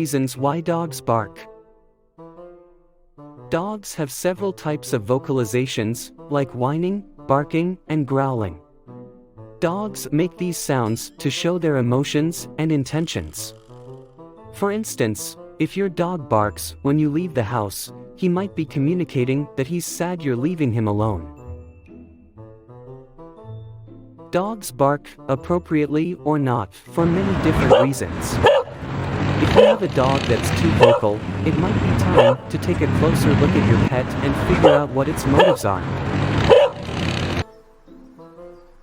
reasons why dogs bark. Dogs have several types of vocalizations, like whining, barking, and growling. Dogs make these sounds to show their emotions and intentions. For instance, if your dog barks when you leave the house, he might be communicating that he's sad you're leaving him alone. Dogs bark, appropriately or not, for many different reasons. If you have a dog that's too vocal, it might be time to take a closer look at your pet and figure out what its motives are.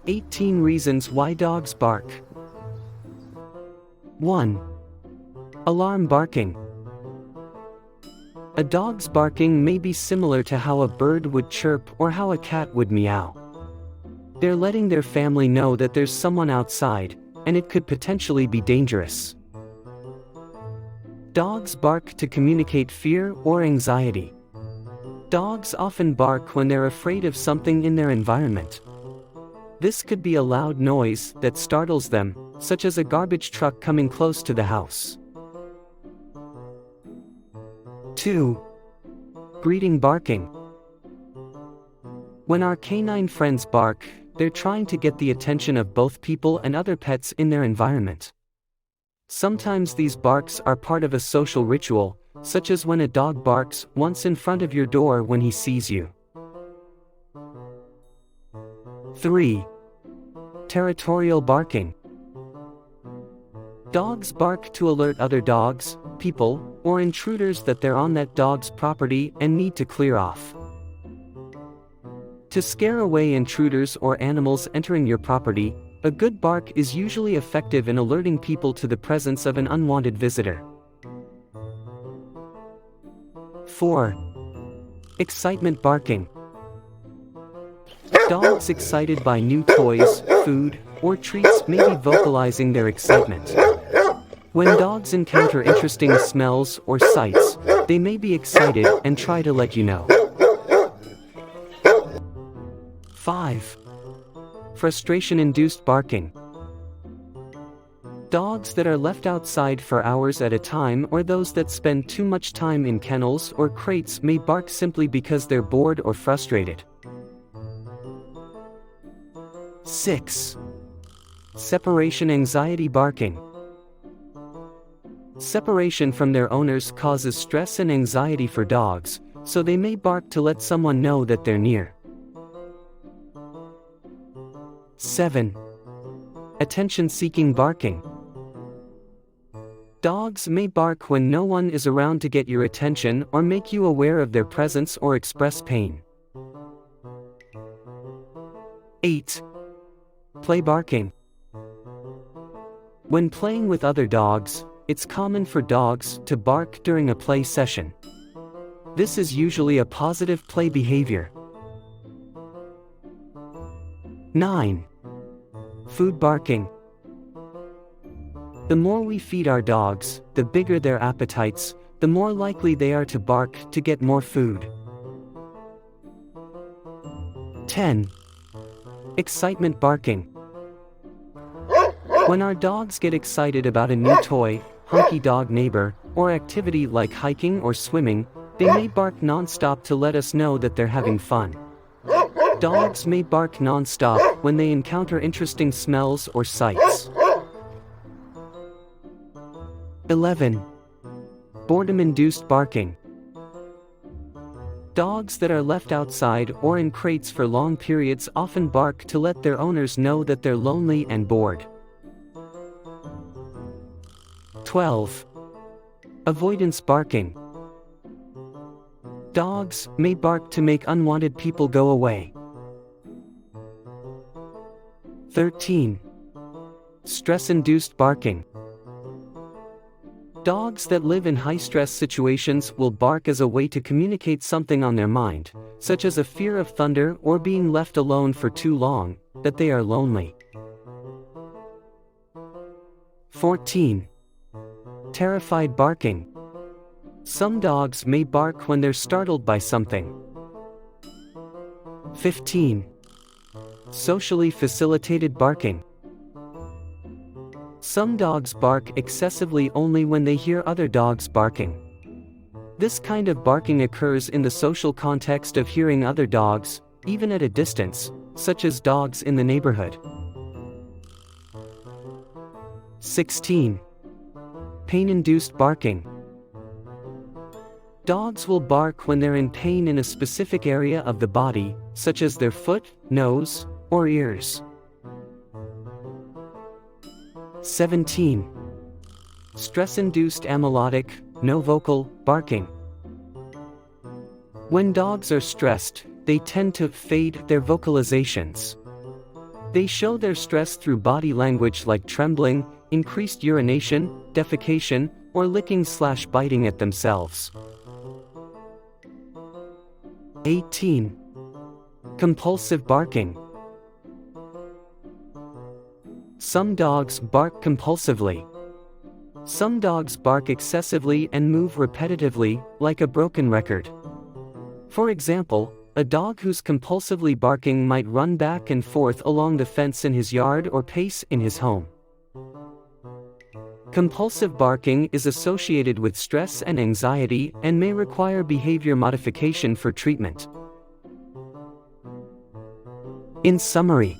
18 reasons why dogs bark. 1. Alarm barking. A dog's barking may be similar to how a bird would chirp or how a cat would meow. They're letting their family know that there's someone outside, and it could potentially be dangerous. Dogs bark to communicate fear or anxiety. Dogs often bark when they're afraid of something in their environment. This could be a loud noise that startles them, such as a garbage truck coming close to the house. 2. Greeting barking. When our canine friends bark, they're trying to get the attention of both people and other pets in their environment. Sometimes these barks are part of a social ritual, such as when a dog barks once in front of your door when he sees you. 3. Territorial barking. Dogs bark to alert other dogs, people, or intruders that they're on that dog's property and need to clear off. To scare away intruders or animals entering your property, a good bark is usually effective in alerting people to the presence of an unwanted visitor. 4. Excitement barking. Dogs excited by new toys, food, or treats may be vocalizing their excitement. When dogs encounter interesting smells or sights, they may be excited and try to let you know. 5. Frustration-induced barking. Dogs that are left outside for hours at a time or those that spend too much time in kennels or crates may bark simply because they're bored or frustrated. 6. Separation anxiety barking. Separation from their owners causes stress and anxiety for dogs, so they may bark to let someone know that they're near. 7. Attention-seeking barking. Dogs may bark when no one is around to get your attention or make you aware of their presence or express pain. 8. Play barking. When playing with other dogs, it's common for dogs to bark during a play session. This is usually a positive play behavior. 9. Food barking. The more we feed our dogs, the bigger their appetites, the more likely they are to bark to get more food. 10. Excitement barking. When our dogs get excited about a new toy, hunky dog neighbor, or activity like hiking or swimming, they may bark non-stop to let us know that they're having fun. Dogs may bark non-stop when they encounter interesting smells or sights. 11. Boredom-induced barking. Dogs that are left outside or in crates for long periods often bark to let their owners know that they're lonely and bored. 12. Avoidance barking. Dogs may bark to make unwanted people go away. 13. Stress-induced barking. Dogs that live in high-stress situations will bark as a way to communicate something on their mind, such as a fear of thunder or being left alone for too long, that they are lonely. 14. Terrified barking. Some dogs may bark when they're startled by something. 15. Socially facilitated barking. Some dogs bark excessively only when they hear other dogs barking. This kind of barking occurs in the social context of hearing other dogs, even at a distance, such as dogs in the neighborhood. 16. Pain-induced barking. Dogs will bark when they're in pain in a specific area of the body, such as their foot, nose, or ears. 17. Stress-induced amelodic, no vocal, barking. When dogs are stressed, they tend to fade their vocalizations. They show their stress through body language like trembling, increased urination, defecation, or licking/biting at themselves. 18. Compulsive barking. Some dogs bark compulsively. Some dogs bark excessively and move repetitively, like a broken record. For example, a dog who's compulsively barking might run back and forth along the fence in his yard or pace in his home. Compulsive barking is associated with stress and anxiety and may require behavior modification for treatment. In summary,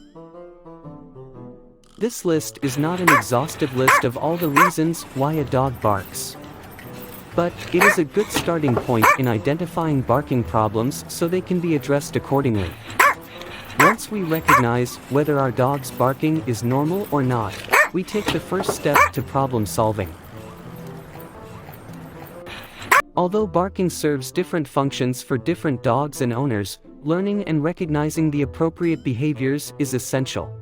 this list is not an exhaustive list of all the reasons why a dog barks. But it is a good starting point in identifying barking problems so they can be addressed accordingly. Once we recognize whether our dog's barking is normal or not, we take the first step to problem solving. Although barking serves different functions for different dogs and owners, learning and recognizing the appropriate behaviors is essential.